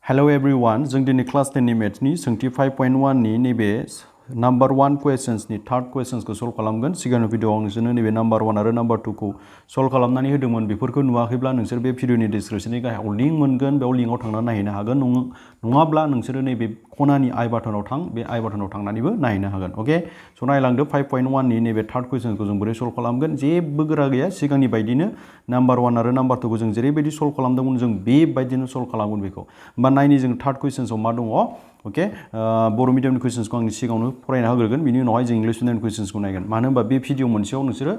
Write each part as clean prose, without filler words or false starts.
Hello everyone, जों दिनै class 10 नि मेथ्सनि सोंथि 5.1 नि नैबे नम्बर 1 क्वेश्चन्सनि थार्ड क्वेश्चन्सखौ सल्व खालामगोन। सिगांनि भिडिअआव नोंसोरनो नैबे नम्बर 1 आरो नम्बर 2 खौ सल्व खालामनानै होदोंमोन। बेफोरखौ नुवाखैब्ला नोंसोर बे भिडिअनि डिसक्रिप्शननि गाहायाव लिंक मोनगोन, बेयाव लिंकआव थांनानै नायहैनो हागोन। नङाब्ला नोंसोरो नैबे खनानि आई बाटनाव थां, बे आई बाटनाव थांनानैबो नायहैनो हागोन। अके, स' नायलांदो 5.1 नि नैबे थार्ड क्वेश्चनखौ जों बोरै सल्व खालामगोन। जेबो गोरा गैया, सिगांनि बायदिनो नम्बर 1 आरो नम्बर 2 खौ जों जेरैबायदि सल्व खालामदोंमोन जों बेबायदिनो सल्व खालामगोन बेखौ। होमबा नायनि जों थार्ड क्वेश्चन्सआव मा दङ। अके, बर' मिडियामनि कुइसन्सखौ आं सिगाङावनो फरायना होग्रोगोन, बिनि उनावहाय जों इंलिश मिडियामनि कुइसन्सखौ नायगोन। मानो होनबा बे भिडिअ मोनसेयाव नोंसोरो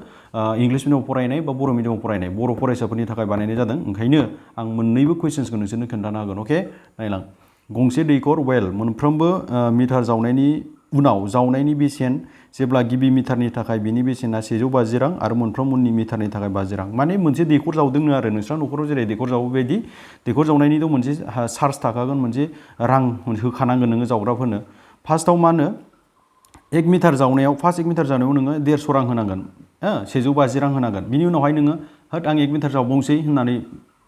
इंलिश मिडियामाव फरायनाय बा बर' मिडियामाव फरायनाय, बर' फरायसाफोरनि थाखाय बानायनाय जादों। ओंखायनो आं मोन्नैबो कुइसन्सखौ नोंसोरनो खोन्थानो हागोन। अके, नायलां। गंसे दैखर वेल मोनफ्रोमबो मिटार जावनायनि उनाव जावनायनि बेसेन जेब्ला गिबि मिटारनि थाखाय बिनि बेसेना 150 रां आरो मोनफ्रोम उननि मिटारनि थाखाय 50 रां। माने मोनसे दैखर जावदोंनो आरो नोंस्रा न'खराव जेरै दैखर जावो बेबायदि दैखर जावनायनिथ' मोनसे चार्ज थाखागोन, मोनसे रां होखानांगोन नोङो जावग्राफोरनो। फार्स्टआव मा होनो 1 मिटार जावनायाव, फार्स्ट 1 मिटार जावनायाव नोङो 150 रां होनांगोन, 150 रां होनांगोन। बिनि उनावहाय नोङो होद आं 1 मिटार जावबावनोसै होननानै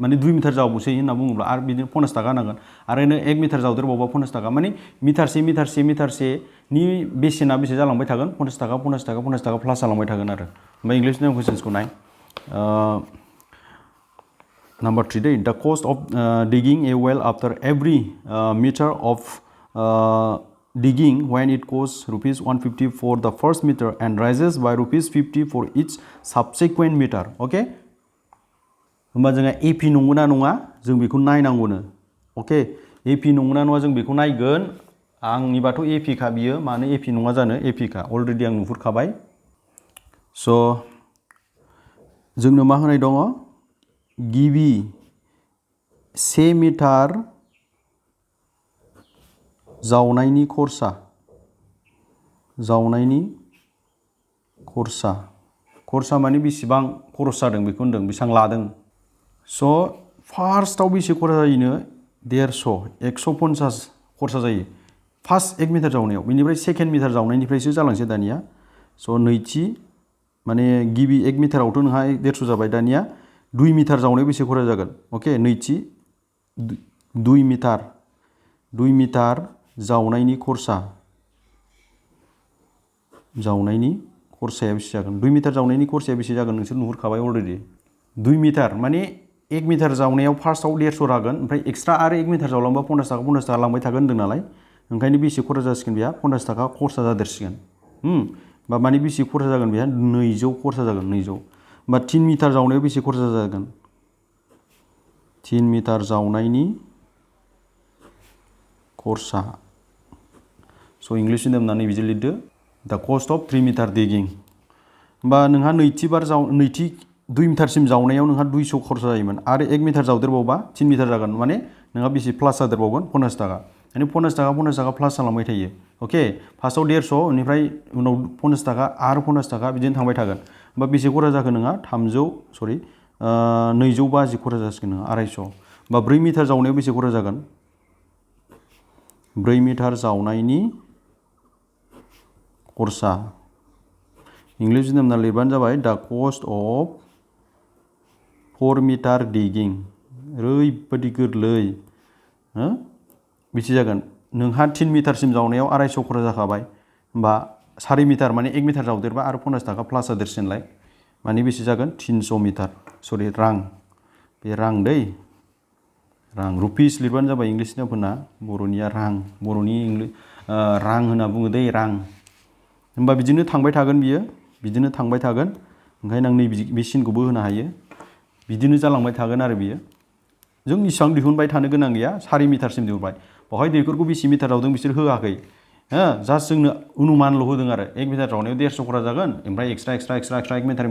माने 2 मिटार जावबावनोसै होनना बुङोब्ला आरो बिदिनो 50 थाखा होनांगोन। आरो नों 1 मिटार जावदेरबावबा 50 थाखा। माने मिटारसेनि बेसेना बेसे जालांबाय थागोन, 50 थाखा 50 थाखा 50 थाखा प्लास जालांबाय थागोन आरो। ओमफ्राय इंलिश मिडियाम कुइसन्सखौ नाय। Number 3 day, the cost of digging a well after every meter of digging when it costs rupees 150 for the first meter and rises by rupees 50 for each subsequent meter. Okay? होमबा जोंहा AP नंगौना नङा जों बेखौ नायनांगौनो। अके, AP नंगौना नङा जों बेखौ नायगोन। आंनिबाथ' AP खा बियो, मानो AP नङा जानो, AP खा अलरेडि आं नुहुरखाबाय। स' जोंनो मा होनाय दङ, गिबि 1 मिटार जावनायनि खरसा माने बेसेबां खरस जादों बेखौ होनदों, बेसेबां लादों। स' फार्स्टआव बेसे खरसा जायोनो, 150 150 खरसा जायो फार्स्ट 1 मिटार जावनायाव। बेनिफ्राय सेकेन्ड मिटार जावनायनिफ्रायसो जालांसै दानिया। स' नैथि माने गिबि 1 मिटारावथ' नोंहा 150 जाबाय, दानिया 2 मिटार जावनायाव बेसे खरसा जागोन। अके, नैथि 2 मिटार जावनायनि खरसाया बेसे जागोन, 2 मिटार जावनायनि खरसाया बेसे जागोन नोंसोर नुहुरखाबाय अलरेडि। 2 मिटार माने 1 मिटार जावनायाव फार्स्टआव 150 लागोन, ओमफ्राय एक्सट्रा आरो 1 मिटार जावलांबा 50 थाखा लांबाय थागोन होन्दों नालाय, ओंखायनो बेसे खरसा जासिगोन बेहा 50 थाखा खरसा जादेरसिगोन। बा माने बेसे खरसा जागोन बेहा 200 खरसा जागोन, 200। होमबा 3 मिटार जावनायाव बेसे खरसा जागोन, 3 मिटार जावनायनि खरसा। स' इंलिश मिडियाम होननानै बिदि लिरदो, द कस्ट अफ 3 मिटार दिगिं। होमबा नोंहा नैथि 2 मिटारसिम जावनायाव नोंहा 200 खरसा जायोमोन, आरो 1 मिटार जावदेरबावबा 3 मिटार जागोन, माने नोंहा बेसे प्लास जादेरबावगोन 50 थाखा। माने 50 थाखा प्लास जालांबाय थायो। अके, फार्स्टआव 150, बेनिफ्राय उनाव 50 थाखा आरो 50 थाखा बिदिनो थांबाय थागोन। होमबा बेसे खरसा जाखो नोंहा 250 खरसा जासिगोन नोंहा 250। होमबा 4 मिटार जावनायाव बेसे खरसा जागोन, 4 मिटार जावनायनि खरसा। इंलिश मिडियाम होनना लिरबानो जाबाय, द कस्ट अफ 4 मिटार दिगिं। ओरैबायदि गोरलै। बेसे जागोन, नोंहा 3 मिटारसिम जावनायाव 250 खरसा जाखाबाय। होमबा 4 मिटार माने 1 मिटार जावदेरबा आरो 50 थाखा प्लास जादेरसिगोनलाय, माने बेसे जागोन 300 मिटार। सरि, रां, बे रां दै, रां। रुपिस लिरबानो जाबाय इंलिश मिडियामफोरना, बर'निया रां, बर'नि रां होनना बुङो दै, रां। होमबा बिदिनो थांबाय थागोन बियो, बिदिनो थांबाय थागोन। ओंखायनो आं बे सिनखौबो होनो हायो, बिदिनो जालांबाय थागोन आरो बियो। जों इसिबां दिहुनबाय थानो गोनां गैया, 4 मिटारसिम दिहुनबाय। बेवहाय दैखरखौ बेसे मिटार जावदों बिसोर होआखै, जास्ट जोंनो अनुमानल' होदों आरो। 1 मिटार जावनायाव 150 खरसा जागोन, ओमफ्राय एक्सट्रा 1 मिटार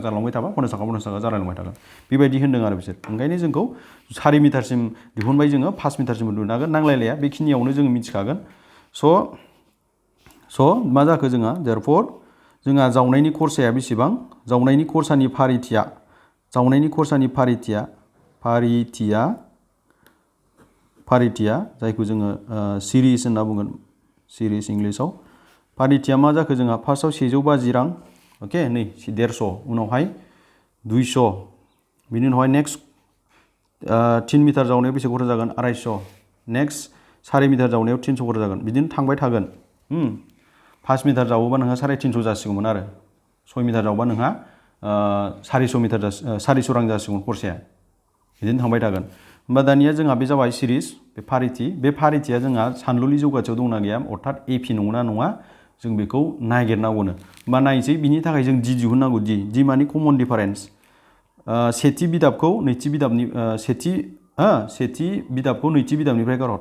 जालांबाय थाबा 50 थाखा जालांबाय थागोन, बेबायदि होन्दों आरो बिसोर। ओंखायनो जोंखौ 4 मिटारसिम दिहुनबाय, जोङो 5 मिटारसिमबो दिहुननो हागोन, नांलायलाया, बेखिनियावनो जोङो मिथिखागोन। स' मा जाखो जोंहा, देयरफर जोंहा जावनायनि खरसाया बेसेबां, जावनायनि खरसानि फारिथिया जायखौ जोङो सिरिस होनना बुंगोन, सिरिस इंलिसाव। फारिथिया मा जाखो जोंहा, फार्स्टआव 150 रां, अके, नै 150, उनावहाय 200, बिनि उनावहाय नेक्स्ट 3 मिटार जावनायाव बेसे खरसा जागोन 250, नेक्स्ट 4 मिटार जावनायाव 300 खरसा जागोन बिदिनो थांबाय थागोन 5 मिटार जावोबा नोंहा 350 जासिगौमोन आरो 6 मिटार जावोबा नोंहा 400 रां जासिगौमोन खरसाया बिदिनो थांबाय थागोन होमबा दानिया जोंहा बे जाबाय सिरिज बे फारिथिया जोंहा सानलुलि जौगाथियाव दंना गैया अर्थात एपि नंगौना नङा जों बेखौ नागिरनांगौनो होमबा नायसै बिनि थाखाय जों दि दिहुननांगौ दि माने कमन डिफारेन्स सेथि बिदाबखौ नैथि बिदाबनि सेथि बिदाबखौ नैथि बिदाबनिफ्राय गारहर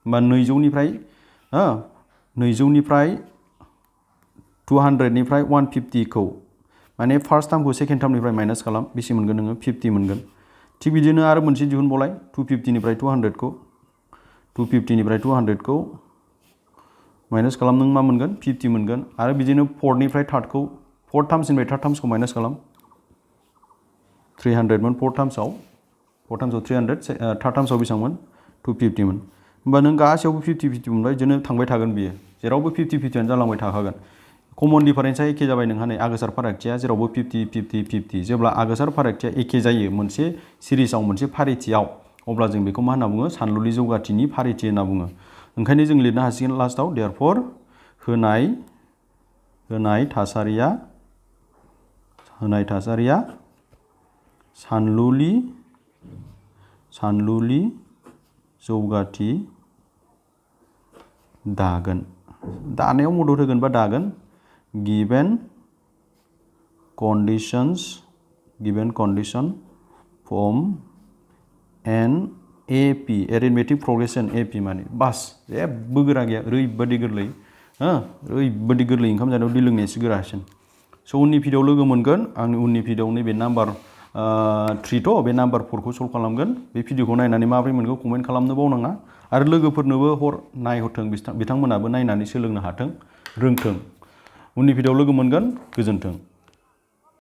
होमबा 200निफ्राय 200निफ्राय 150 खौ माने फार्स्ट टार्मखौ सेकेन्ड टार्मनिफ्राय माइनास खालाम बेसे मोनगोन नोङो 50 मोनगोन थिग बिदिनो आरो मोनसे दिहुनबावलाय 250निफ्राय 200 खौ माइनास खालाम नों मा मोनगोन 50 मोनगोन आरो बिदिनो 4निफ्राय 3खौ 4 टार्मसनिफ्राय 3 टार्मसखौ माइनास खालाम 300 मोन 4 टार्मसआव 300 3 टार्मसआव बेसेबांमोन 250 मोन होमबा नों गासैयावबो 50 मोनबाय बिदिनो थांबाय थागोन बियो जेरावबो 50 आनो जालांबाय थाखागोन कमन डिफारेन्सआ एखे जाबाय नोंहा नै आगोसार फारागथिया जेरावबो 50 जेब्ला आगोसार फारागथिया एखे जायो मोनसे सिरिजआव मोनसे फारिथियाव अब्ला जों बेखौ मा होनना बुङो सानलुलि जौगाथिनि फारिथि होनना बुङो ओंखायनो जों लिरनो हासिगोन लास्टआव देयरफर होनाय थासारिया सानलुलि जौगाथि दानायाव मदद होगोन बा दागोन given condition from an AP arithmetic progression AP माने बास जेबो गोरा गैया ओरैबादि गोरलै ओरैबादि गोरलै ओंखाम जानायाव दै लोंनायासो गोरासिन स' उननि भिडिअआव लोगो मोनगोन आंनि उननि भिडिअआव नैबे नाम्बार 3 बे नाम्बार 4 खौ सल्भ खालामगोन बे भिडिअखौ नायनानै माबोरै मोनखो कमेन्ट खालामनो बावनाङा आरो लोगोफोरनोबो नायहरथों बिथांमोनाबो नायनानै सोलोंनो हाथों रोंथों उननि भिडिअआव लोगो मोनगोन गोजोन्थों